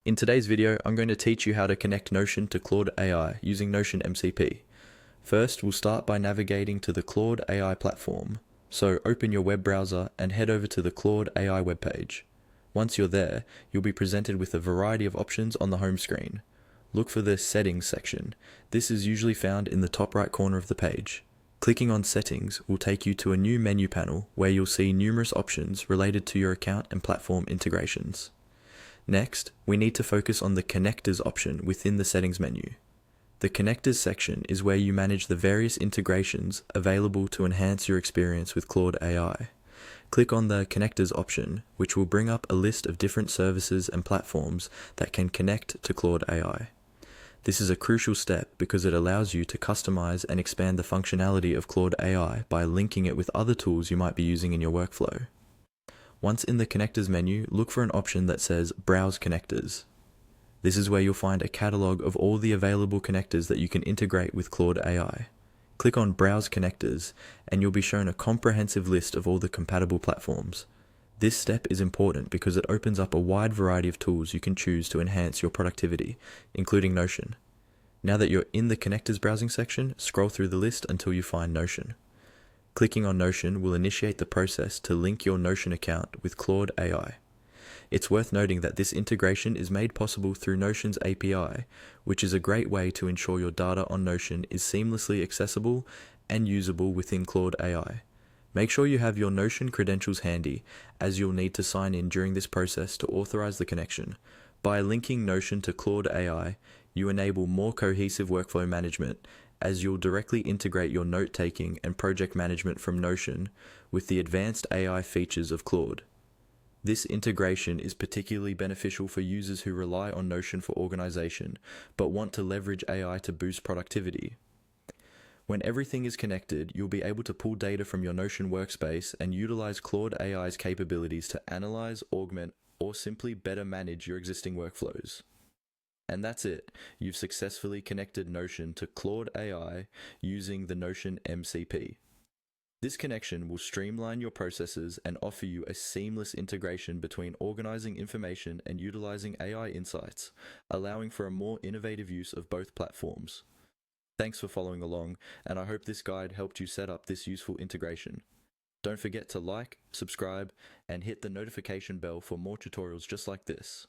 In today's video, I'm going to teach you how to connect Notion to Claude AI using Notion MCP. First, we'll start by navigating to the Claude AI platform. So open your web browser and head over to the Claude AI webpage. Once you're there, you'll be presented with a variety of options on the home screen. Look for the Settings section. This is usually found in the top right corner of the page. Clicking on Settings will take you to a new menu panel where you'll see numerous options related to your account and platform integrations. Next, we need to focus on the Connectors option within the Settings menu. The Connectors section is where you manage the various integrations available to enhance your experience with Claude AI. Click on the Connectors option, which will bring up a list of different services and platforms that can connect to Claude AI. This is a crucial step because it allows you to customize and expand the functionality of Claude AI by linking it with other tools you might be using in your workflow. Once in the Connectors menu, look for an option that says Browse Connectors. This is where you'll find a catalog of all the available connectors that you can integrate with Claude AI. Click on Browse Connectors, and you'll be shown a comprehensive list of all the compatible platforms. This step is important because it opens up a wide variety of tools you can choose to enhance your productivity, including Notion. Now that you're in the Connectors browsing section, scroll through the list until you find Notion. Clicking on Notion will initiate the process to link your Notion account with Claude AI. It's worth noting that this integration is made possible through Notion's API, which is a great way to ensure your data on Notion is seamlessly accessible and usable within Claude AI. Make sure you have your Notion credentials handy, as you'll need to sign in during this process to authorize the connection. By linking Notion to Claude AI, you enable more cohesive workflow management, as you'll directly integrate your note-taking and project management from Notion with the advanced AI features of Claude. This integration is particularly beneficial for users who rely on Notion for organization, but want to leverage AI to boost productivity. When everything is connected, you'll be able to pull data from your Notion workspace and utilize Claude AI's capabilities to analyze, augment, or simply better manage your existing workflows. And that's it. You've successfully connected Notion to Claude AI using the Notion MCP. This connection will streamline your processes and offer you a seamless integration between organizing information and utilizing AI insights, allowing for a more innovative use of both platforms. Thanks for following along, and I hope this guide helped you set up this useful integration. Don't forget to like, subscribe, and hit the notification bell for more tutorials just like this.